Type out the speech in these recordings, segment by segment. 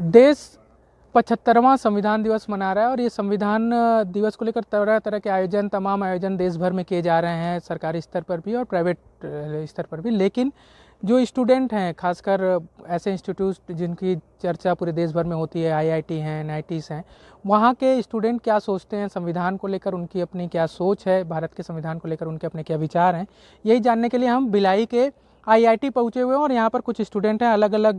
देश 75वां संविधान दिवस मना रहा है और ये संविधान दिवस को लेकर तरह तरह के आयोजन, तमाम आयोजन देश भर में किए जा रहे हैं, सरकारी स्तर पर भी और प्राइवेट स्तर पर भी। लेकिन जो स्टूडेंट हैं, खासकर ऐसे इंस्टीट्यूट जिनकी चर्चा पूरे देश भर में होती है, आईआईटी हैं, एनआईटीज़ हैं, वहाँ के स्टूडेंट क्या सोचते हैं संविधान को लेकर, उनकी अपनी क्या सोच है, भारत के संविधान को लेकर उनके अपने क्या विचार हैं, यही जानने के लिए हम भिलाई के आईआईटी पहुँचे हुए हैं। और यहाँ पर कुछ स्टूडेंट हैं, अलग अलग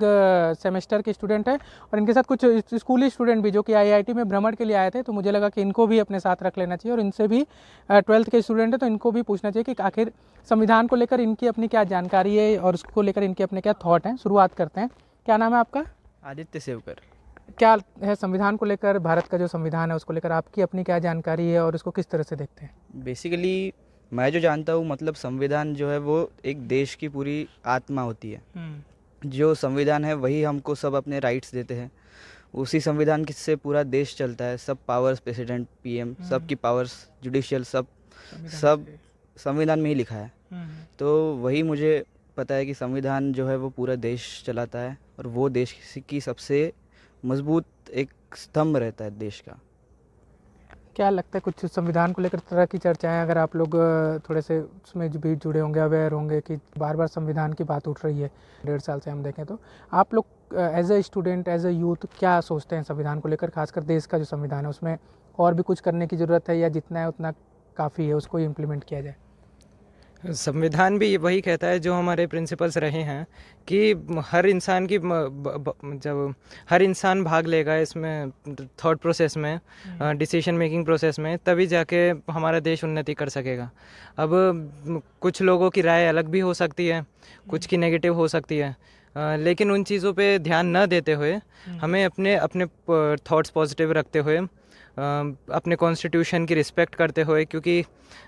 सेमेस्टर के स्टूडेंट हैं और इनके साथ कुछ स्कूली स्टूडेंट भी जो कि आईआईटी में भ्रमण के लिए आए थे। तो मुझे लगा कि इनको भी अपने साथ रख लेना चाहिए और इनसे भी 12th के स्टूडेंट हैं तो इनको भी पूछना चाहिए कि आखिर संविधान को लेकर इनकी अपनी क्या जानकारी है और उसको लेकर इनके अपने क्या थॉट हैं। शुरुआत करते हैं। क्या नाम है आपका? आदित्य सेवकर। क्या है संविधान को लेकर, भारत का जो संविधान है उसको लेकर आपकी अपनी क्या जानकारी है और उसको किस तरह से देखते हैं? बेसिकली मैं जो जानता हूँ, मतलब संविधान जो है वो एक देश की पूरी आत्मा होती है। जो संविधान है वही हमको सब अपने राइट्स देते हैं। उसी संविधान से पूरा देश चलता है। सब पावर्स, प्रेसिडेंट, पीएम, सब की पावर्स, जुडिशियल, सब संविधान में ही लिखा है। तो वही मुझे पता है कि संविधान जो है वो पूरा देश चलाता है और वो देश की सबसे मजबूत एक स्तंभ रहता है देश का। क्या लगता है कुछ संविधान को लेकर तरह की चर्चाएं, अगर आप लोग थोड़े से उसमें भी जुड़े होंगे, अवेयर होंगे कि बार बार संविधान की बात उठ रही है 1.5 साल से हम देखें तो, आप लोग as a student, as a youth क्या सोचते हैं संविधान को लेकर, खासकर देश का जो संविधान है उसमें और भी कुछ करने की ज़रूरत है या जितना है उतना काफ़ी है, उसको ही इम्प्लीमेंट किया जाए? संविधान भी वही कहता है जो हमारे प्रिंसिपल्स रहे हैं कि हर इंसान की जब हर इंसान भाग लेगा इसमें, थॉट प्रोसेस में, डिसीजन मेकिंग प्रोसेस में, तभी जाके हमारा देश उन्नति कर सकेगा। अब कुछ लोगों की राय अलग भी हो सकती है, कुछ की नेगेटिव हो सकती है, लेकिन उन चीज़ों पे ध्यान न देते हुए हमें अपने अपने थॉट्स पॉजिटिव रखते हुए, अपने कॉन्स्टिट्यूशन की रिस्पेक्ट करते हुए, क्योंकि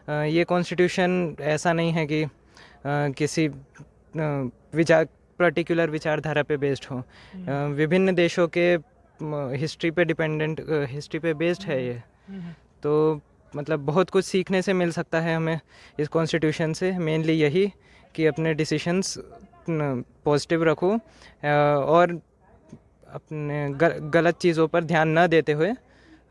ये कॉन्स्टिट्यूशन ऐसा नहीं है कि किसी पर्टिकुलर विचारधारा पे बेस्ड हो। विभिन्न देशों के हिस्ट्री पे बेस्ड है ये। तो मतलब बहुत कुछ सीखने से मिल सकता है हमें इस कॉन्स्टिट्यूशन से। मेनली यही कि अपने डिसीशंस पॉजिटिव रखो और अपने गलत चीज़ों पर ध्यान न देते हुए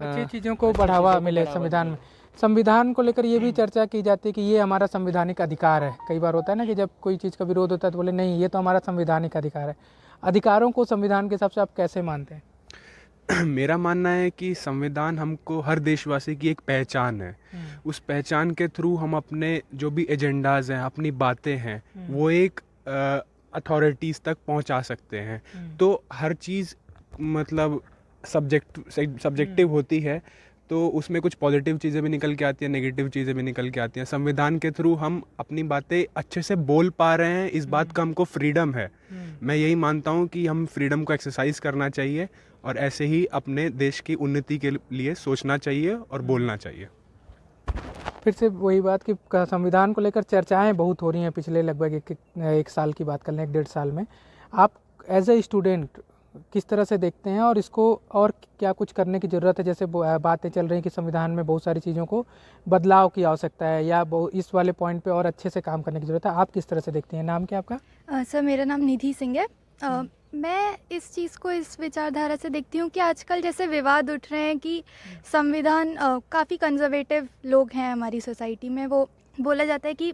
अच्छी चीज़ों को बढ़ावा मिले संविधान में। संविधान को लेकर ये भी चर्चा की जाती है कि ये हमारा संवैधानिक अधिकार है। कई बार होता है ना कि जब कोई चीज़ का विरोध होता है तो बोले नहीं, ये तो हमारा संवैधानिक अधिकार है। अधिकारों को संविधान के हिसाब से आप कैसे मानते हैं? मेरा मानना है कि संविधान हमको, हर देशवासी की एक पहचान है। उस पहचान के थ्रू हम अपने जो भी एजेंडाज हैं, अपनी बातें हैं, वो एक अथॉरिटीज़ तक पहुंचा सकते हैं। तो हर चीज़ मतलब सब्जेक्टिव होती है, तो उसमें कुछ पॉजिटिव चीज़ें भी निकल के आती हैं, नेगेटिव चीज़ें भी निकल के आती हैं। संविधान के थ्रू हम अपनी बातें अच्छे से बोल पा रहे हैं, इस बात का हमको फ्रीडम है। मैं यही मानता हूँ कि हम फ्रीडम को एक्सरसाइज करना चाहिए और ऐसे ही अपने देश की उन्नति के लिए सोचना चाहिए और बोलना चाहिए। फिर से वही बात कि संविधान को लेकर चर्चाएं बहुत हो रही हैं पिछले लगभग एक साल की बात कर लें, 1.5 साल में। आप एज ए स्टूडेंट किस तरह से देखते हैं और इसको और क्या कुछ करने की ज़रूरत है? जैसे बातें चल रही हैं कि संविधान में बहुत सारी चीज़ों को बदलाव की आवश्यकता है या इस वाले पॉइंट पे और अच्छे से काम करने की ज़रूरत है। आप किस तरह से देखते हैं? नाम क्या आपका? सर, मेरा नाम निधि सिंह है। मैं इस चीज़ को इस विचारधारा से देखती हूँ कि आजकल जैसे विवाद उठ रहे हैं कि संविधान, काफ़ी कंजर्वेटिव लोग हैं हमारी सोसाइटी में, वो बोला जाता है कि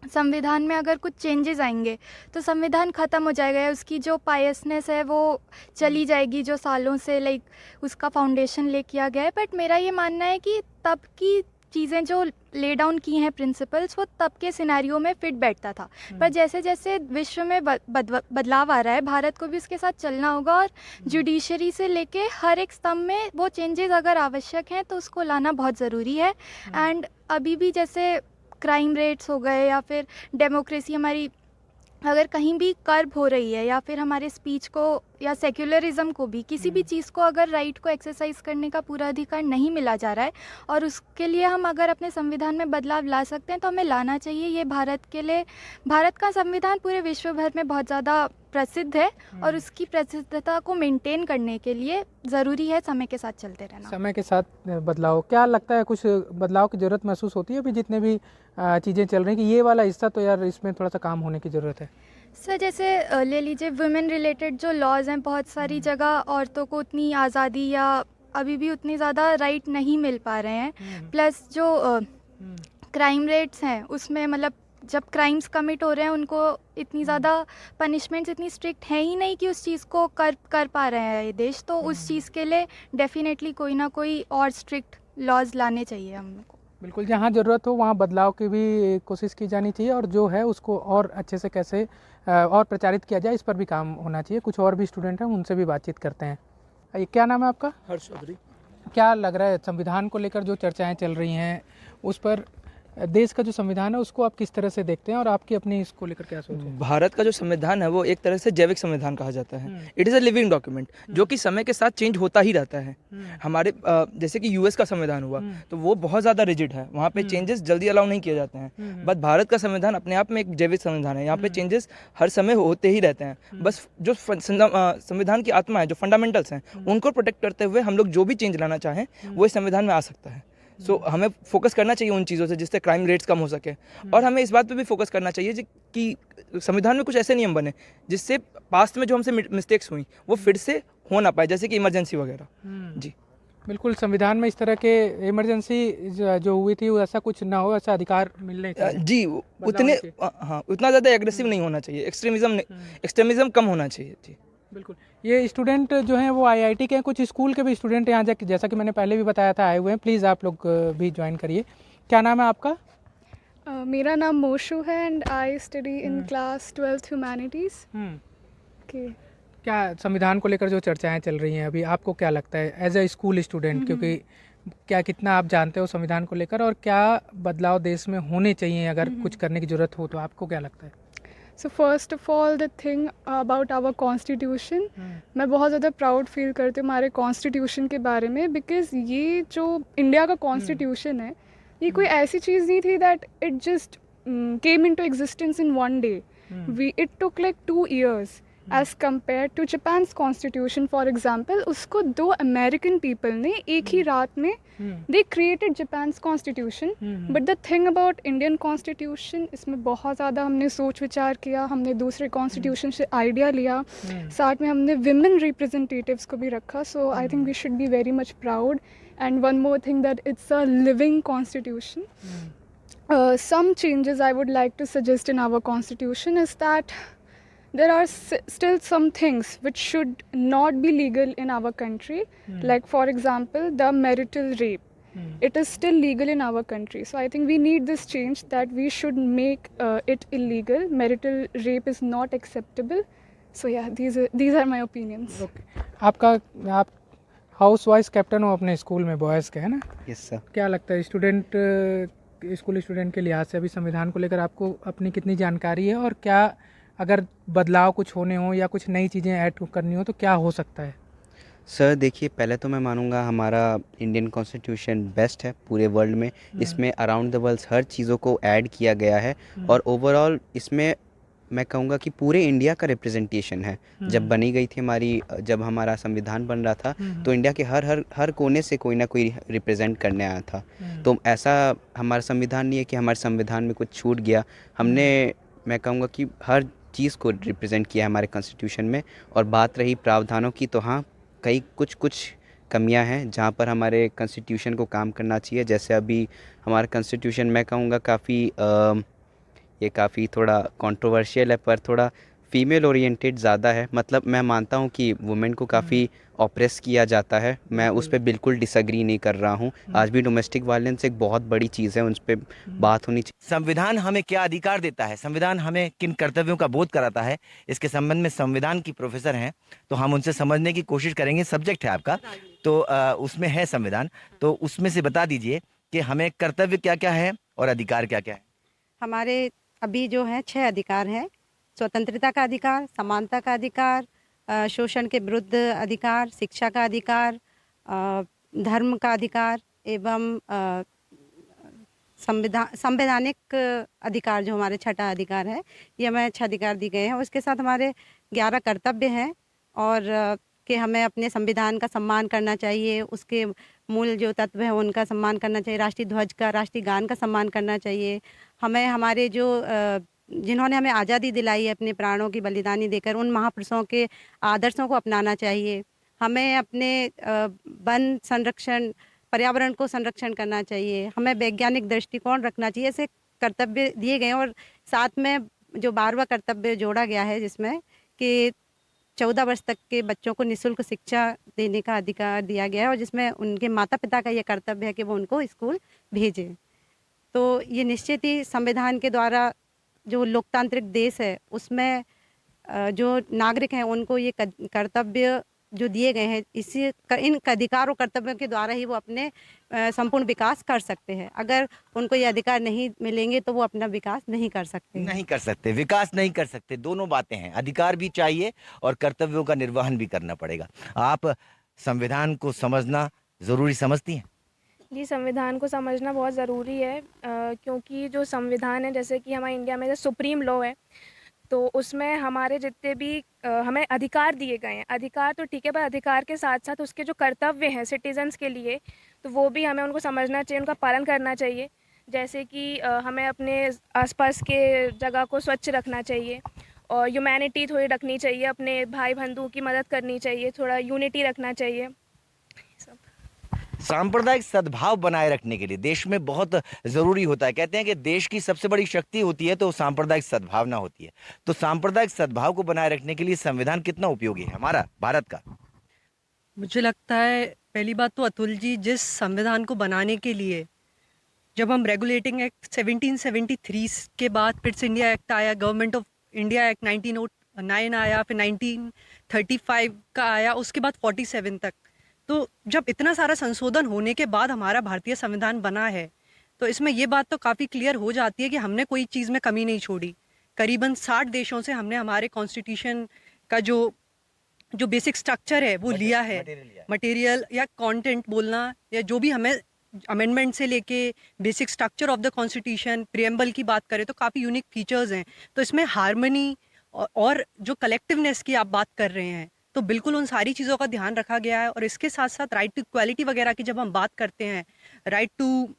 संविधान में अगर कुछ चेंजेस आएंगे तो संविधान ख़त्म हो जाएगा, या उसकी जो पायसनेस है वो चली जाएगी जो सालों से उसका फाउंडेशन ले किया गया है। बट मेरा ये मानना है कि तब की चीज़ें जो ले डाउन की हैं प्रिंसिपल्स, वो तब के सिनेरियो में फिट बैठता था। पर जैसे जैसे विश्व में बदलाव आ रहा है, भारत को भी उसके साथ चलना होगा और जुडिशरी से लेके हर एक स्तंभ में वो चेंजेस अगर आवश्यक हैं तो उसको लाना बहुत ज़रूरी है। एंड अभी भी जैसे क्राइम रेट्स हो गए या फिर डेमोक्रेसी हमारी अगर कहीं भी कर्ब हो रही है, या फिर हमारे स्पीच को या सेक्युलरिज्म को भी, किसी भी चीज़ को अगर राइट को एक्सरसाइज करने का पूरा अधिकार नहीं मिला जा रहा है और उसके लिए हम अगर अपने संविधान में बदलाव ला सकते हैं तो हमें लाना चाहिए। ये भारत के लिए, भारत का संविधान पूरे विश्व भर में बहुत ज़्यादा प्रसिद्ध है और उसकी प्रसिद्धता को मेंटेन करने के लिए ज़रूरी है समय के साथ चलते रहना। समय के साथ बदलाव, क्या लगता है कुछ बदलाव की ज़रूरत महसूस होती है अभी जितने भी चीज़ें चल रही हैं कि ये वाला हिस्सा तो यार इसमें थोड़ा सा काम होने की ज़रूरत है? सर जैसे ले लीजिए वुमेन रिलेटेड जो लॉज हैं, बहुत सारी जगह औरतों को उतनी आज़ादी या अभी भी उतनी ज़्यादा राइट नहीं मिल पा रहे हैं। प्लस जो क्राइम रेट्स हैं उसमें मतलब जब क्राइम्स कमिट हो रहे हैं उनको इतनी ज़्यादा पनिशमेंट्स इतनी स्ट्रिक्ट है ही नहीं कि उस चीज़ को कर पा रहे हैं ये देश। तो उस चीज़ के लिए डेफिनेटली कोई ना कोई और स्ट्रिक्ट लॉज लाने चाहिए हम लोग को। बिल्कुल, जहाँ ज़रूरत हो वहाँ बदलाव की भी कोशिश की जानी चाहिए और जो है उसको और अच्छे से कैसे और प्रचारित किया जाए इस पर भी काम होना चाहिए। कुछ और भी स्टूडेंट हैं, उनसे भी बातचीत करते हैं। ये क्या नाम है आपका? हर्ष चौधरी। क्या लग रहा है संविधान को लेकर जो चर्चाएं चल रही हैं उस पर देश का जो संविधान है उसको आप किस तरह से देखते हैं और आपकी अपनी इसको लेकर क्या सोच है? भारत का जो संविधान है वो एक तरह से जैविक संविधान कहा जाता है। It is a living document जो कि समय के साथ चेंज होता ही रहता है। हमारे जैसे कि यूएस का संविधान हुआ तो वो बहुत ज़्यादा रिजिड है, वहाँ पे चेंजेस जल्दी अलाउ नहीं किए जाते हैं। बट भारत का संविधान अपने आप में एक जैविक संविधान है, यहाँ पे चेंजेस हर समय होते ही रहते हैं। बस जो संविधान की आत्मा है, जो फंडामेंटल्स हैं, उनको प्रोटेक्ट करते हुए हम लोग जो भी चेंज लाना चाहें वो इस संविधान में आ सकता है। सो हमें फोकस करना चाहिए उन चीज़ों से जिससे क्राइम रेट्स कम हो सके, और हमें इस बात पे भी फोकस करना चाहिए कि संविधान में कुछ ऐसे नियम बने जिससे पास्ट में जो हमसे मिस्टेक्स हुई वो फिर से हो ना पाए, जैसे कि इमरजेंसी वगैरह। जी बिल्कुल, संविधान में इस तरह के इमरजेंसी जो हुई थी वो ऐसा कुछ ना हो, ऐसा अधिकार मिलने चाहिए। जी उतने हाँ उतना ज़्यादा एग्रेसिव नहीं होना चाहिए, एक्सट्रीमिज्म कम होना चाहिए। जी बिल्कुल, ये स्टूडेंट जो हैं वो आईआईटी के हैं, कुछ स्कूल के भी स्टूडेंट यहाँ जैसा कि मैंने पहले भी बताया था आए हुए हैं। प्लीज़ आप लोग भी ज्वाइन करिए। क्या नाम है आपका? मेरा नाम मोशु है and I study in class 12th humanities. Okay, क्या संविधान को लेकर जो चर्चाएं चल रही हैं अभी, आपको क्या लगता है एज ए स्कूल स्टूडेंट, क्योंकि क्या कितना आप जानते हो संविधान को लेकर और क्या बदलाव देश में होने चाहिए अगर कुछ करने की ज़रूरत हो तो आपको क्या लगता है? So first of all the thing about our constitution, मैं बहुत ज़्यादा प्राउड फील करती हूँ हमारे कॉन्स्टिट्यूशन के बारे में, बिकॉज ये जो इंडिया का कॉन्स्टिट्यूशन है ये कोई ऐसी चीज़ नहीं थी that it just came into existence in one day. It took like 2 years as compare to Japan's constitution for example. उसको 2 अमेरिकन पीपल ने एक ही रात में they created Japan's constitution. But the thing about Indian constitution, इसमें बहुत ज़्यादा हमने सोच विचार किया, हमने दूसरे कॉन्स्टिट्यूशन से आइडिया लिया, साथ में हमने विमेन रिप्रेजेंटेटिव्स को भी रखा। So I think we should be very much proud. And one more thing that it's a living constitution. Some changes I would like to suggest in our constitution is that there are still some things which should not be legal in our country, like for example the marital rape. It is still legal in our country, so I think we need this change that we should make it illegal. Marital rape is not acceptable. So yeah, these are my opinions. Okay, आप house wise captain हो अपने school में boys के, है ना? Yes sir. क्या लगता है स्कूल स्टूडेंट के लिहाज से अभी संविधान को लेकर आपको अपनी कितनी जानकारी है और क्या अगर बदलाव कुछ होने हो या कुछ नई चीज़ें ऐड करनी हो तो क्या हो सकता है? सर देखिए, पहले तो मैं मानूंगा हमारा इंडियन कॉन्स्टिट्यूशन बेस्ट है पूरे वर्ल्ड में। इसमें अराउंड द वर्ल्ड हर चीज़ों को ऐड किया गया है और ओवरऑल इसमें मैं कहूँगा कि पूरे इंडिया का रिप्रेजेंटेशन है। जब बनी गई थी जब हमारा संविधान बन रहा था तो इंडिया के हर कोने से कोई ना कोई रिप्रेजेंट करने आया था। तो ऐसा हमारा संविधान नहीं है कि हमारे संविधान में कुछ छूट गया। हमने मैं कहूँगा कि हर चीज़ को रिप्रेजेंट किया है हमारे कॉन्स्टिट्यूशन में। और बात रही प्रावधानों की, तो हाँ कई कुछ कमियां हैं जहाँ पर हमारे कॉन्स्टिट्यूशन को काम करना चाहिए। जैसे अभी हमारा कॉन्स्टिट्यूशन मैं कहूँगा काफ़ी थोड़ा कंट्रोवर्शियल है, पर थोड़ा फीमेल ओरिएंटेड ज़्यादा है। मतलब मैं मानता हूँ कि वुमेन को काफ़ी ऑप्रेस किया जाता है, मैं उस पर बिल्कुल डिसएग्री नहीं कर रहा हूँ। आज भी डोमेस्टिक वायलेंस एक बहुत बड़ी चीज़ है, उस पर बात होनी चाहिए। संविधान हमें क्या अधिकार देता है, संविधान हमें किन कर्तव्यों का बोध कराता है, इसके संबंध में संविधान की प्रोफेसर हैं तो हम उनसे समझने की कोशिश करेंगे। सब्जेक्ट है आपका तो उसमें है संविधान, तो उसमें से बता दीजिए कि हमें कर्तव्य क्या क्या है और अधिकार क्या क्या है। हमारे अभी जो है 6 अधिकार हैं। स्वतंत्रता का अधिकार, समानता का अधिकार, शोषण के विरुद्ध अधिकार, शिक्षा का अधिकार, धर्म का अधिकार एवं संवैधानिक अधिकार जो हमारे 6ठा अधिकार है, ये हमें 6 अधिकार दिए गए हैं। उसके साथ हमारे 11 कर्तव्य हैं और कि हमें अपने संविधान का सम्मान करना चाहिए, उसके मूल जो तत्व हैं उनका सम्मान करना चाहिए, राष्ट्रीय ध्वज का, राष्ट्रीय गान का सम्मान करना चाहिए। हमें हमारे जो जिन्होंने हमें आज़ादी दिलाई है अपने प्राणों की बलिदानी देकर, उन महापुरुषों के आदर्शों को अपनाना चाहिए। हमें अपने वन संरक्षण, पर्यावरण को संरक्षण करना चाहिए। हमें वैज्ञानिक दृष्टिकोण रखना चाहिए। ऐसे कर्तव्य दिए गए हैं और साथ में जो 12वां कर्तव्य जोड़ा गया है जिसमें कि 14 वर्ष तक के बच्चों को निःशुल्क शिक्षा देने का अधिकार दिया गया है और जिसमें उनके माता पिता का ये कर्तव्य है कि वो उनको स्कूल भेजें। तो ये निश्चित ही संविधान के द्वारा जो लोकतांत्रिक देश है उसमें जो नागरिक हैं उनको ये कर्तव्य जो दिए गए हैं, इन अधिकार और कर्तव्यों के द्वारा ही वो अपने संपूर्ण विकास कर सकते हैं। अगर उनको ये अधिकार नहीं मिलेंगे तो वो अपना विकास नहीं कर सकते। नहीं कर सकते, विकास नहीं कर सकते, दोनों बातें हैं। अधिकार भी चाहिए और कर्तव्यों का निर्वहन भी करना पड़ेगा। आप संविधान को समझना जरूरी समझती हैं? जी, संविधान को समझना बहुत ज़रूरी है, क्योंकि जो संविधान है, जैसे कि हमारे इंडिया में जो सुप्रीम लॉ है, तो उसमें हमारे जितने भी हमें अधिकार दिए गए हैं, अधिकार तो ठीक है, पर अधिकार के साथ साथ उसके जो कर्तव्य हैं सिटीजन्स के लिए, तो वो भी हमें उनको समझना चाहिए, उनका पालन करना चाहिए। जैसे कि हमें अपने आसपास के जगह को स्वच्छ रखना चाहिए और ह्यूमैनिटी थोड़ी रखनी चाहिए, अपने भाई बंधुओं की मदद करनी चाहिए, थोड़ा यूनिटी रखना चाहिए। सब सांप्रदायिक सद्भाव बनाए रखने के लिए देश में बहुत जरूरी होता है। कहते हैं कि देश की सबसे बड़ी शक्ति होती है तो सांप्रदायिक सद्भावना होती है। तो सांप्रदायिक सद्भाव को बनाए रखने के लिए संविधान कितना उपयोगी है हमारा भारत का? मुझे लगता है पहली बात तो अतुल जी, जिस संविधान को बनाने के लिए जब हम रेगुलेटिंग एक्ट 1773 के बाद फिर इंडिया एक्ट आया, गवर्नमेंट ऑफ इंडिया एक्ट 1909 आया, फिर 1935 का आया, उसके बाद 47 तक, तो जब इतना सारा संशोधन होने के बाद हमारा भारतीय संविधान बना है तो इसमें ये बात तो काफ़ी क्लियर हो जाती है कि हमने कोई चीज़ में कमी नहीं छोड़ी। करीबन 60 देशों से हमने हमारे कॉन्स्टिट्यूशन का जो बेसिक स्ट्रक्चर है वो लिया है, मटेरियल या कंटेंट बोलना, या जो भी हमें अमेंडमेंट से लेके basic structure of the constitution, preamble की बात करें तो काफ़ी यूनिक फीचर्स हैं। तो इसमें हार्मनी और जो कलेक्टिवनेस की आप बात कर रहे हैं, तो बिल्कुल उन सारी चीज़ों का ध्यान रखा गया है। और इसके साथ साथ राइट टू इक्वालिटी वगैरह की जब हम बात करते हैं, राइट टू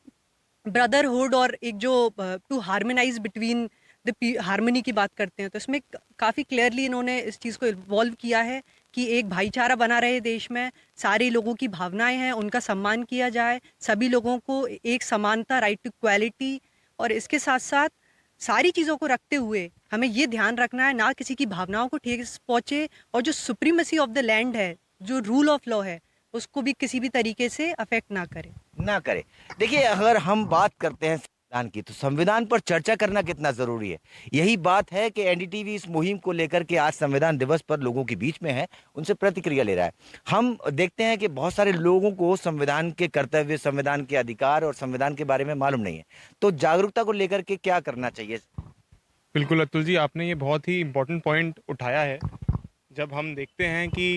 ब्रदरहुड और एक जो to harmonize between the harmony की बात करते हैं, तो इसमें काफ़ी क्लियरली इन्होंने इस चीज़ को इन्वॉल्व किया है कि एक भाईचारा बना रहे देश में, सारे लोगों की भावनाएं हैं उनका सम्मान किया जाए, सभी लोगों को एक समानता, राइट टू इक्वालिटी, और इसके साथ साथ सारी चीज़ों को रखते हुए हमें ये ध्यान रखना है ना किसी की भावनाओं को ठेस पहुँचे, और जो सुप्रीमेसी ऑफ द लैंड है, जो रूल ऑफ लॉ है, उसको भी किसी भी तरीके से अफेक्ट ना करे। देखिए, अगर हम बात करते हैं संविधान की तो संविधान पर चर्चा करना कितना जरूरी है। यही बात है कि एनडीटीवी इस मुहिम को लेकर के आज संविधान दिवस पर लोगों के बीच में है, उनसे प्रतिक्रिया ले रहा है। हम देखते हैं कि बहुत सारे लोगों को संविधान के कर्तव्य, संविधान के अधिकार और संविधान के बारे में मालूम नहीं है, तो जागरूकता को लेकर के क्या करना चाहिए? बिल्कुल अतुल जी, आपने ये बहुत ही इम्पोर्टेंट पॉइंट उठाया है। जब हम देखते हैं कि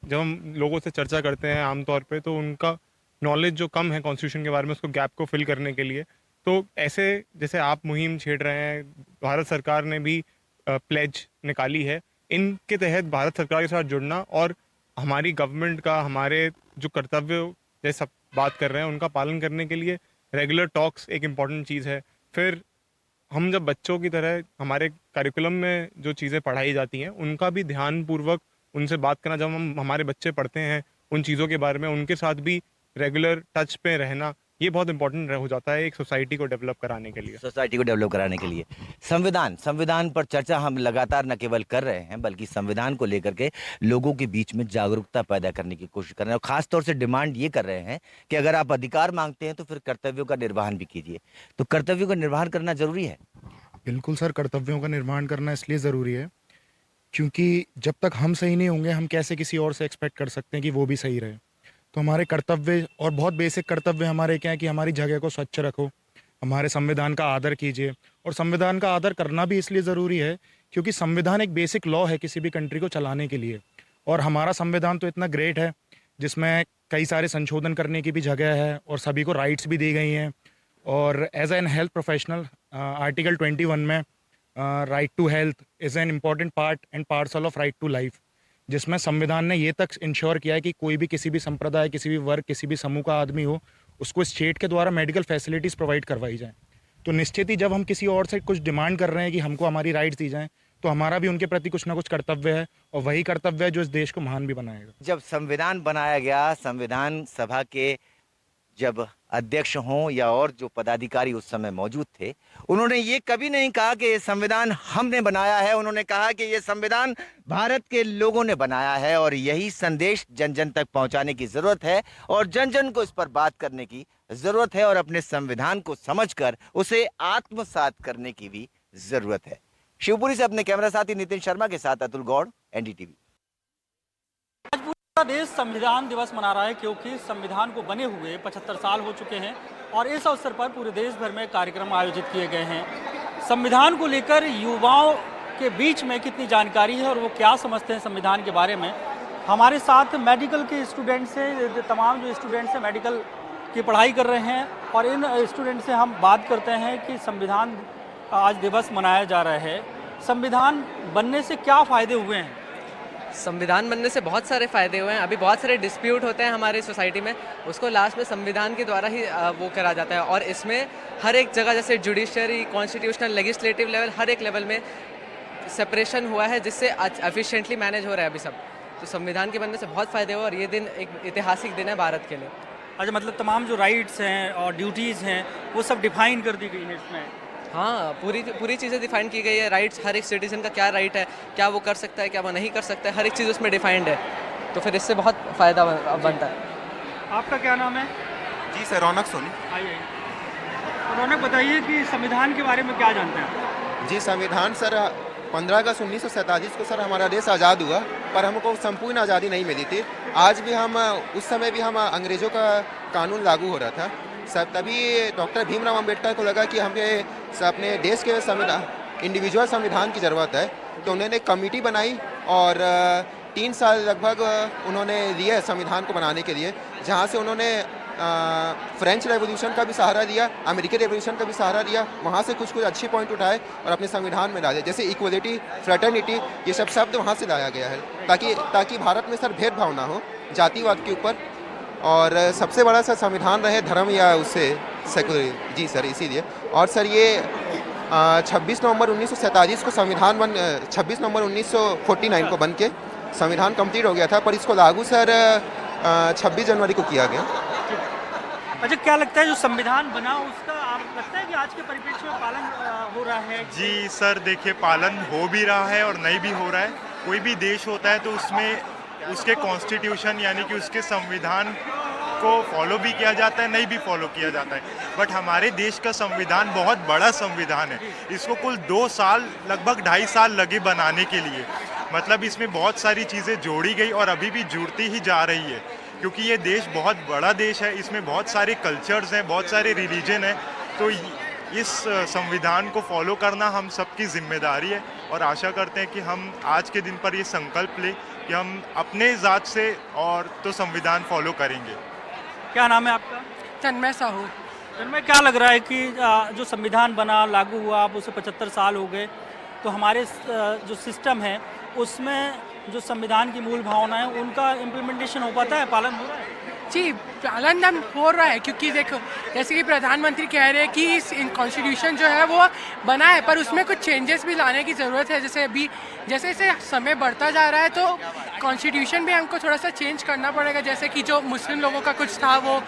जब हम लोगों से चर्चा करते हैं आमतौर पे, तो उनका नॉलेज जो कम है कॉन्स्टिट्यूशन के बारे में, उसको गैप को फिल करने के लिए, तो ऐसे जैसे आप मुहिम छेड़ रहे हैं, भारत सरकार ने भी प्लेज निकाली है, इनके तहत भारत सरकार के साथ जुड़ना और हमारी गवर्नमेंट का, हमारे जो कर्तव्य जैसे बात कर रहे हैं उनका पालन करने के लिए रेगुलर टॉक्स एक इम्पॉर्टेंट चीज़ है। फिर हम जब बच्चों की तरह हमारे करिकुलम में जो चीज़ें पढ़ाई जाती हैं उनका भी ध्यानपूर्वक उनसे बात करना, जब हम हमारे बच्चे पढ़ते हैं उन चीज़ों के बारे में, उनके साथ भी रेगुलर टच पे रहना, ये बहुत इंपॉर्टेंट हो जाता है एक सोसाइटी को डेवलप कराने के लिए। संविधान पर चर्चा हम लगातार न केवल कर रहे हैं बल्कि संविधान को लेकर के लोगों के बीच में जागरूकता पैदा करने की कोशिश कर रहे हैं, और खास तौर से डिमांड ये कर रहे हैं कि अगर आप अधिकार मांगते हैं तो फिर कर्तव्यों का निर्वहन भी कीजिए। तो कर्तव्यों का निर्वहन करना जरूरी है। बिल्कुल सर, कर्तव्यों का निर्वहन करना इसलिए ज़रूरी है क्योंकि जब तक हम सही नहीं होंगे, हम कैसे किसी और से एक्सपेक्ट कर सकते हैं कि वो भी सही रहे। तो हमारे कर्तव्य, और बहुत बेसिक कर्तव्य हमारे क्या है कि हमारी जगह को स्वच्छ रखो, हमारे संविधान का आदर कीजिए। और संविधान का आदर करना भी इसलिए ज़रूरी है क्योंकि संविधान एक बेसिक लॉ है किसी भी कंट्री को चलाने के लिए। और हमारा संविधान तो इतना ग्रेट है जिसमें कई सारे संशोधन करने की भी जगह है और सभी को राइट्स भी दी गई हैं। और as an health professional, article 21 में right to health is an important part and parcel of right to life, जिसमें संविधान ने ये तक इंश्योर किया है कि कोई भी किसी भी संप्रदाय, किसी भी वर्ग, किसी भी समूह का आदमी हो, उसको स्टेट के द्वारा मेडिकल फैसिलिटीज़ प्रोवाइड करवाई जाए। तो निश्चित ही जब हम किसी और से कुछ डिमांड कर रहे हैं कि हमको हमारी राइट्स दी जाएं, तो हमारा भी उनके प्रति कुछ ना कुछ कर्तव्य है, और वही कर्तव्य है जो इस देश को महान भी बनाएगा। जब संविधान बनाया गया, संविधान सभा के जब अध्यक्ष हों या और जो पदाधिकारी उस समय मौजूद थे, उन्होंने ये कभी नहीं कहा कि ये संविधान हमने बनाया है। उन्होंने कहा कि ये संविधान भारत के लोगों ने बनाया है और यही संदेश जन जन तक पहुंचाने की जरूरत है और जन जन को इस पर बात करने की जरूरत है और अपने संविधान को समझकर उसे आत्मसात करने की भी जरूरत है। शिवपुरी से अपने कैमरा साथी नितिन शर्मा के साथ अतुल गौड़, एनडीटीवी। पूरा देश संविधान दिवस मना रहा है क्योंकि संविधान को बने हुए 75 साल हो चुके हैं और इस अवसर पर पूरे देश भर में कार्यक्रम आयोजित किए गए हैं। संविधान को लेकर युवाओं के बीच में कितनी जानकारी है और वो क्या समझते हैं संविधान के बारे में, हमारे साथ मेडिकल के स्टूडेंट्स हैं, तमाम जो स्टूडेंट्स हैं मेडिकल की पढ़ाई कर रहे हैं और इन स्टूडेंट से हम बात करते हैं कि संविधान आज दिवस मनाया जा रहा है। संविधान बनने से क्या फ़ायदे हुए हैं? संविधान बनने से बहुत सारे फ़ायदे हुए हैं। अभी बहुत सारे डिस्प्यूट होते हैं हमारी सोसाइटी में, उसको लास्ट में संविधान के द्वारा ही वो करा जाता है और इसमें हर एक जगह जैसे जुडिशरी, कॉन्स्टिट्यूशनल, लेजिस्लेटिव लेवल, हर एक लेवल में सेपरेशन हुआ है जिससे एफिशिएंटली मैनेज हो रहा है अभी सब। तो संविधान के बनने से बहुत फ़ायदे हुए और ये दिन एक ऐतिहासिक दिन है भारत के लिए। अच्छा, मतलब तमाम जो राइट्स हैं और ड्यूटीज़ हैं वो सब डिफाइन कर दी गई है इसमें? हाँ, पूरी चीज़ें डिफाइन की गई है। राइट्स, हर एक सिटीजन का क्या राइट है, क्या वो कर सकता है, क्या वो नहीं कर सकता है, हर एक चीज़ उसमें डिफाइंड है। तो फिर इससे बहुत फ़ायदा बनता है। आपका क्या नाम है? जी सर, रौनक सोनी। आइए, रौनक बताइए कि संविधान के बारे में क्या जानते हैं? जी, संविधान सर 15 अगस्त 1947 को सर हमारा देश आज़ाद हुआ, पर हमको संपूर्ण आज़ादी नहीं मिली थी। आज भी हम उस समय भी हम अंग्रेज़ों का कानून लागू हो रहा था सब, तभी डॉक्टर भीमराव अंबेडकर को लगा कि हमें अपने देश के संविधान, इंडिविजुअल संविधान की ज़रूरत है। तो उन्होंने कमेटी बनाई और 3 साल लगभग उन्होंने लिए संविधान को बनाने के लिए, जहाँ से उन्होंने फ्रेंच रेवोल्यूशन का भी सहारा लिया, अमेरिकी रेवोल्यूशन का भी सहारा लिया, वहाँ से कुछ अच्छे पॉइंट उठाए और अपने संविधान में डाले, जैसे इक्वलिटी, फ्रेटर्निटी, ये सब शब्द वहाँ से लाया गया है ताकि भारत में सर भेदभाव ना हो जातिवाद के ऊपर, और सबसे बड़ा सर संविधान रहे धर्म या उससे सेकुलर। जी सर, इसीलिए। और सर ये 26 नवंबर 1947 को 26 नवंबर 1949 को बन के संविधान कंप्लीट हो गया था, पर इसको लागू सर 26 जनवरी को किया गया। अच्छा, क्या लगता है जो संविधान बना उसका आप लगता है कि आज के परिप्रेक्ष्य में पालन हो रहा है? जी सर, देखिए पालन हो भी रहा है और नहीं भी हो रहा है। कोई भी देश होता है तो उसमें उसके कॉन्स्टिट्यूशन यानी कि उसके संविधान को फॉलो भी किया जाता है, नहीं भी फॉलो किया जाता है। बट हमारे देश का संविधान बहुत बड़ा संविधान है, इसको कुल 2 साल, लगभग 2.5 साल लगे बनाने के लिए। मतलब इसमें बहुत सारी चीज़ें जोड़ी गई और अभी भी जुड़ती ही जा रही है, क्योंकि ये देश बहुत बड़ा देश है, इसमें बहुत सारे कल्चर्स हैं, बहुत सारे रिलीजन हैं। तो इस संविधान को फॉलो करना हम सबकी जिम्मेदारी है और आशा करते हैं कि हम आज के दिन पर ये संकल्प लें कि हम अपने ज़ात से और तो संविधान फॉलो करेंगे। क्या नाम है आपका? तन्मय साहू। तन्मय, क्या लग रहा है कि जो संविधान बना, लागू हुआ, अब उसे 75 साल हो गए, तो हमारे जो सिस्टम है उसमें जो संविधान की मूल भावना है उनका इम्प्लीमेंटेशन हो पाता है, पालन हो रहा है? जी, पालन हो रहा है, क्योंकि देखो जैसे कि प्रधानमंत्री कह रहे हैं कि इस कॉन्स्टिट्यूशन जो है वो बना है, पर उसमें कुछ चेंजेस भी लाने की ज़रूरत है। जैसे अभी जैसे समय बढ़ता जा रहा है तो कॉन्स्टिट्यूशन भी हमको थोड़ा सा चेंज करना पड़ेगा। जैसे कि जो मुस्लिम लोगों का कुछ था वो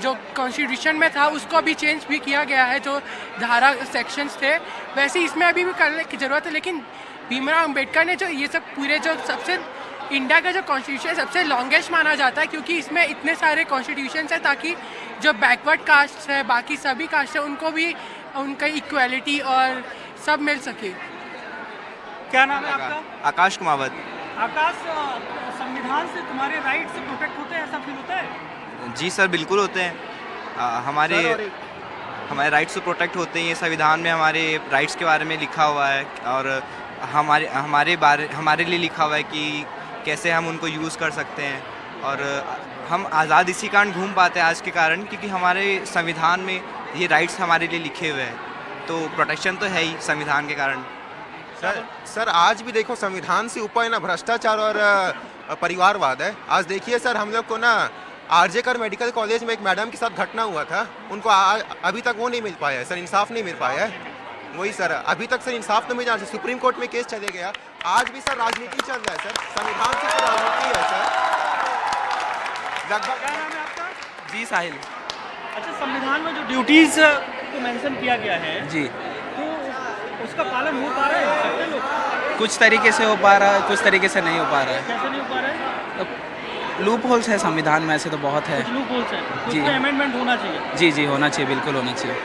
जो कॉन्स्टिट्यूशन में था उसको अभी चेंज भी किया गया है, जो धारा सेक्शंस थे, वैसे इसमें अभी भी करने की ज़रूरत है। लेकिन भीमराव अंबेडकर ने जो ये सब पूरे जो सबसे इंडिया का जो कॉन्स्टिट्यूशन सबसे लॉन्गेस्ट माना जाता है, क्योंकि इसमें इतने सारे कॉन्स्टिट्यूशंस हैं ताकि जो बैकवर्ड कास्ट है, बाकी सभी कास्ट है, उनको भी उनका इक्वालिटी और सब मिल सके। क्या नाम है आपका? आकाश कुमावत। आकाश, संविधान से तुम्हारे राइट से प्रोटेक्ट होते हैं, ऐसा फील होता है? जी सर, बिल्कुल होते हैं। हमारे राइट्स तो प्रोटेक्ट होते हैं। ये संविधान में हमारे राइट्स के बारे में लिखा हुआ है और हमारे लिए लिखा हुआ है कि कैसे हम उनको यूज़ कर सकते हैं, और हम आज़ाद इसी कारण घूम पाते हैं आज के कारण, क्योंकि हमारे संविधान में ये राइट्स हमारे लिए लिखे हुए हैं, तो प्रोटेक्शन तो है ही संविधान के कारण। सर आज भी देखो संविधान से ऊपर ना भ्रष्टाचार और परिवारवाद है। आज देखिए सर, हम लोग को ना आरजे कर मेडिकल कॉलेज में एक मैडम के साथ घटना हुआ था, उनको अभी तक वो नहीं मिल पाया है सर, इंसाफ नहीं मिल पाया है। वही सर, अभी तक सर इंसाफ तो मिल जाना, सुप्रीम कोर्ट में केस चले गया, आज भी सर राजनीति चल रहा है सर, संविधान से तो राजनीति है सर लगभग। क्या नाम है आपका? जी साहिल। अच्छा, संविधान में जो ड्यूटीज को मेंशन किया गया है जी, तो उसका पालन हो पा रहा है सकते लोग? कुछ तरीके से हो पा रहा है, कुछ तरीके से नहीं हो पा रहा है। कैसे नहीं हो पा रहा है? लूप होल्स है संविधान में, ऐसे तो बहुत है। कुछ लूप होल्स हैं, तो जी। उसमें अमेंडमेंट होना चाहिए। जी जी, होना चाहिए, बिल्कुल होना चाहिए।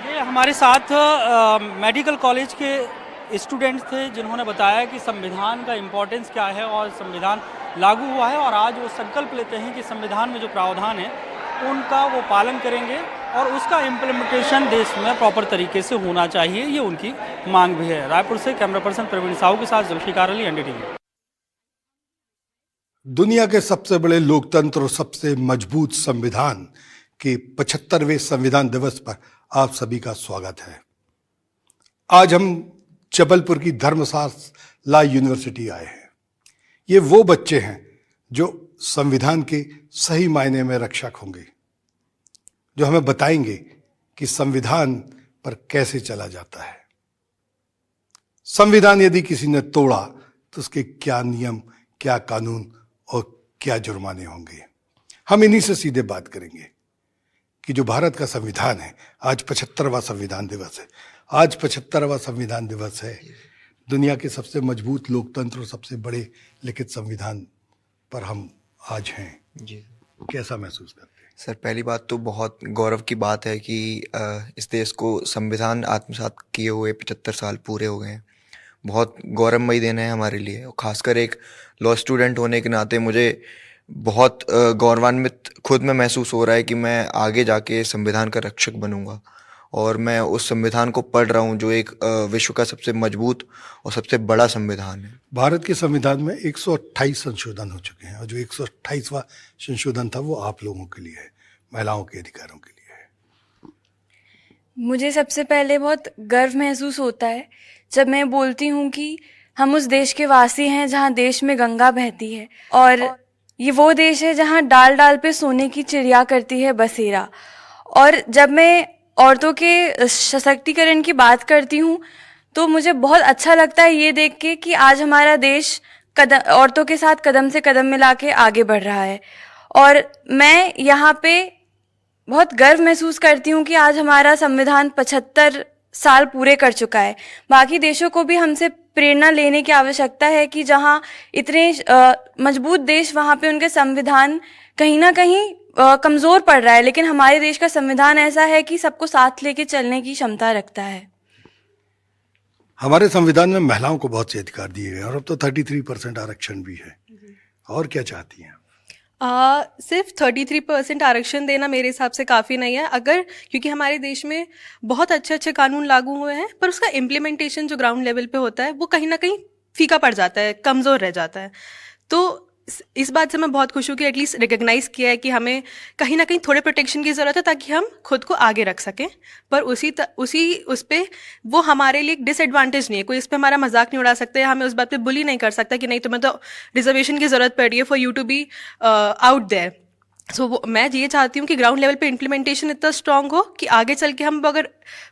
ये हमारे साथ मेडिकल कॉलेज के स्टूडेंट्स थे जिन्होंने बताया कि संविधान का इम्पोर्टेंस क्या है और संविधान लागू हुआ है और आज वो संकल्प लेते हैं कि संविधान में जो प्रावधान है उनका वो पालन करेंगे और उसका इम्प्लीमेंटेशन देश में प्रॉपर तरीके से होना चाहिए, ये उनकी मांग भी है। रायपुर से कैमरा पर्सन प्रवीण साहू के साथ जुल्फिकार अली, एनडीटीवी। दुनिया के सबसे बड़े लोकतंत्र और सबसे मजबूत संविधान के 75वें संविधान दिवस पर आप सभी का स्वागत है। आज हम जबलपुर की धर्मशाला यूनिवर्सिटी आए हैं। ये वो बच्चे हैं जो संविधान के सही मायने में रक्षक होंगे, जो हमें बताएंगे कि संविधान पर कैसे चला जाता है। संविधान यदि किसी ने तोड़ा तो उसके क्या नियम, क्या कानून और क्या जुर्माने होंगे। हम इन्हीं से सीधे बात करेंगे कि जो भारत का संविधान है, आज 75वां संविधान दिवस है। आज 75वां संविधान दिवस है। दुनिया के सबसे मजबूत लोकतंत्र और सबसे बड़े लिखित संविधान पर हम आज हैं। जी, कैसा महसूस करते हैं? सर पहली बात तो बहुत गौरव की बात है कि इस देश को संविधान आत्मसात किए हुए 75 साल पूरे हो गए हैं। बहुत गौरवमयी दिन है हमारे लिए, और ख़ासकर एक लॉ स्टूडेंट होने के नाते मुझे बहुत गौरवान्वित खुद में महसूस हो रहा है कि मैं आगे जाके संविधान का रक्षक बनूंगा, और मैं उस संविधान को पढ़ रहा हूं जो एक विश्व का सबसे मजबूत और सबसे बड़ा संविधान है। भारत के संविधान में 128 संशोधन हो चुके हैं, और जो 128वां संशोधन था वो आप लोगों के लिए है, महिलाओं के अधिकारों के लिए है। मुझे सबसे पहले बहुत गर्व महसूस होता है जब मैं बोलती हूँ कि हम उस देश के वासी हैं जहाँ देश में गंगा बहती है, और ये वो देश है जहाँ डाल डाल पे सोने की चिड़िया करती है बसेरा। और जब मैं औरतों के सशक्तिकरण की बात करती हूँ तो मुझे बहुत अच्छा लगता है ये देख के कि आज हमारा देश औरतों के साथ कदम से कदम मिला के आगे बढ़ रहा है। और मैं यहाँ पे बहुत गर्व महसूस करती हूँ कि आज हमारा संविधान 75 साल पूरे कर चुका है। बाकी देशों को भी हमसे प्रेरणा लेने की आवश्यकता है कि जहाँ इतने मजबूत देश, वहाँ पे उनके संविधान कहीं ना कहीं कमज़ोर पड़ रहा है, लेकिन हमारे देश का संविधान ऐसा है कि सबको साथ लेके चलने की क्षमता रखता है। हमारे संविधान में महिलाओं को बहुत से अधिकार दिए गए और अब तो 33% आरक्षण भी है। और क्या चाहती हैं? सिर्फ 33% आरक्षण देना मेरे हिसाब से काफ़ी नहीं है, अगर क्योंकि हमारे देश में बहुत अच्छे अच्छे कानून लागू हुए हैं, पर उसका इम्प्लीमेंटेशन जो ग्राउंड लेवल पे होता है वो कहीं ना कहीं फीका पड़ जाता है, कमज़ोर रह जाता है। तो इस बात से मैं बहुत खुश हूँ कि एटलीस्ट रिकग्नाइज किया है कि हमें कहीं ना कहीं थोड़े प्रोटेक्शन की ज़रूरत है ताकि हम खुद को आगे रख सकें। पर उस पे वो हमारे लिए एक डिसएडवांटेज नहीं है। कोई इस पे हमारा मजाक नहीं उड़ा सकता है, हमें उस बात पे बुली नहीं कर सकता कि नहीं तुम्हें तो रिजर्वेशन की ज़रूरत पड़ रही है for you to be out there. So मैं ये चाहती हूँ कि ग्राउंड लेवल पे इम्प्लीमेंटेशन इतना स्ट्रांग हो कि आगे चल के हम अगर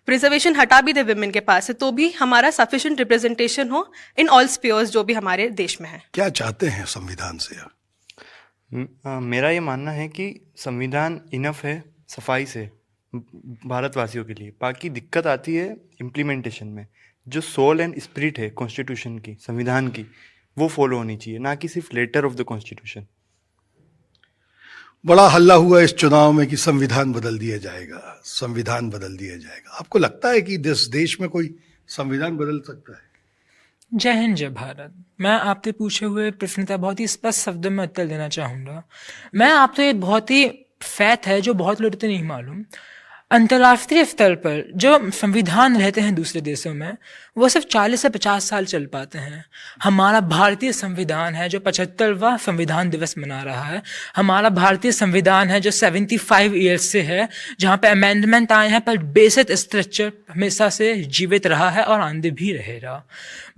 रिजर्वेशन हटा भी दे विमेन के पास से तो भी हमारा सफिशिएंट रिप्रेजेंटेशन हो इन ऑल स्पेयर्स जो भी हमारे देश में है। क्या चाहते हैं संविधान से आप? मेरा ये मानना है कि संविधान इनफ है सफाई से भारतवासियों के लिए। बाकी दिक्कत आती है इम्प्लीमेंटेशन में। जो सोल एंड स्पिरिट है कॉन्स्टिट्यूशन की, संविधान की, वो फॉलो होनी चाहिए, ना कि सिर्फ लेटर ऑफ द कॉन्स्टिट्यूशन। बड़ा हल्ला हुआ इस चुनाव में कि संविधान बदल दिया जाएगा, संविधान बदल दिया जाएगा। आपको लगता है कि इस देश में कोई संविधान बदल सकता है? जय हिंद, जय भारत। मैं आपसे पूछे हुए प्रश्न का बहुत ही स्पष्ट शब्दों में उत्तर देना चाहूँगा। मैं आपसे एक बहुत ही फैक्ट है जो बहुत लोगों को नहीं मालूम। अंतर्राष्ट्रीय स्तर पर जो संविधान रहते हैं दूसरे देशों में, वो सिर्फ 40 से 50 साल चल पाते हैं। हमारा भारतीय संविधान है जो 75वां संविधान दिवस मना रहा है। हमारा भारतीय संविधान है जो 75 ईयर्स से है, जहाँ पे अमेंडमेंट आए हैं, पर बेसिक स्ट्रक्चर हमेशा से जीवित रहा है और आगे भी रहेगा।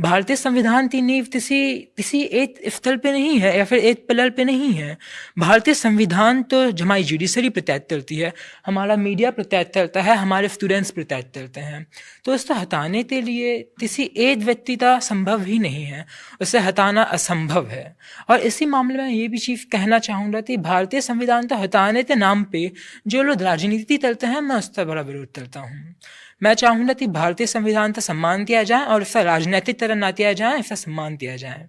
भारतीय संविधान की नींव किसी एक स्थल पे नहीं है या फिर एक पिलर पे नहीं है। भारतीय संविधान तो हमारी जुडिशरी प्रत्यात करती है, हमारा मीडिया प्रत्यात करता है, हमारे स्टूडेंट्स प्रत्यात करते हैं। तो इसको हटाने के लिए किसी एक व्यक्ति का संभव ही नहीं है, उसे हटाना असंभव है। और इसी मामले में ये भी चीज़ कहना चाहूँगा कि भारतीय संविधान को हटाने के नाम पे जो लोग राजनीति करते हैं, मैं उसका बड़ा विरोध करता हूँ। मैं चाहूँगा कि भारतीय संविधान का सम्मान किया जाए और इसका राजनीतिक तरह ना किया जाए, इसका सम्मान किया जाए।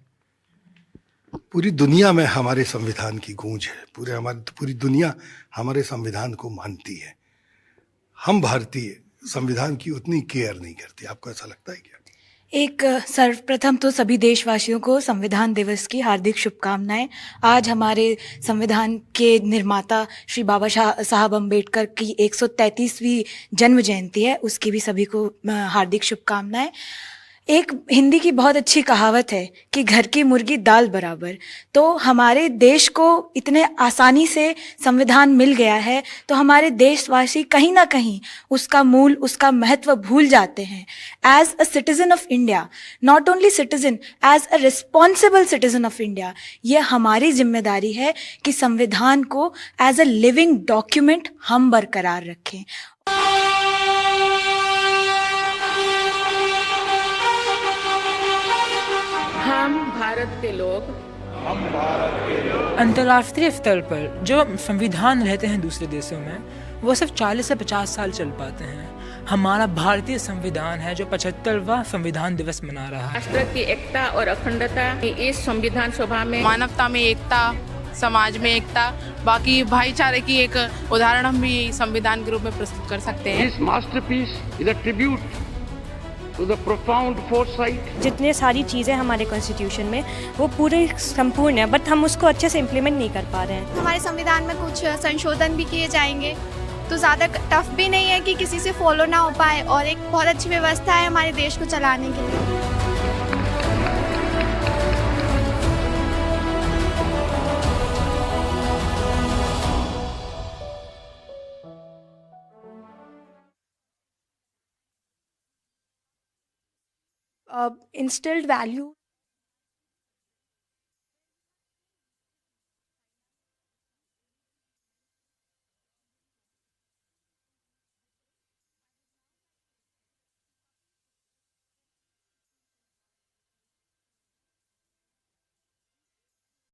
पूरी दुनिया में हमारे संविधान की गूंज है, पूरी दुनिया हमारे संविधान को मानती है। हम भारतीय संविधान की उतनी केयर नहीं करते, आपको ऐसा लगता है क्या? सर्वप्रथम तो सभी देशवासियों को संविधान दिवस की हार्दिक शुभकामनाएं। आज हमारे संविधान के निर्माता श्री बाबा साहब अम्बेडकर की 133वीं जन्म जयंती है, उसकी भी सभी को हार्दिक शुभकामनाएं। एक हिंदी की बहुत अच्छी कहावत है कि घर की मुर्गी दाल बराबर। तो हमारे देश को इतने आसानी से संविधान मिल गया है, तो हमारे देशवासी कहीं ना कहीं उसका मूल, उसका महत्व भूल जाते हैं। As a citizen of India, not only citizen, as a responsible citizen of India, ये हमारी जिम्मेदारी है कि संविधान को एज अ लिविंग डॉक्यूमेंट हम बरकरार रखें। हम भारत के लोग अंतर्राष्ट्रीय स्तर पर जो संविधान रहते हैं दूसरे देशों में, वो सिर्फ 40 से 50 साल चल पाते हैं। हमारा भारतीय संविधान है जो 75वां संविधान दिवस मना रहा है। राष्ट्र की एकता और अखंडता इस संविधान सभा में, मानवता में एकता, समाज में एकता, बाकी भाईचारे की एक उदाहरण हम भी संविधान के रूप में प्रस्तुत कर सकते हैं। This masterpiece is a tribute to the profound foresight. जितने सारी चीज़ें हमारे कॉन्स्टिट्यूशन में, वो पूरे संपूर्ण है, बट हम उसको अच्छे से इम्प्लीमेंट नहीं कर पा रहे हैं। हमारे संविधान में कुछ संशोधन भी किए जाएंगे, तो ज़्यादा टफ भी नहीं है कि किसी से फॉलो ना हो पाए, और एक बहुत अच्छी व्यवस्था है हमारे देश को चलाने के लिए। instilled value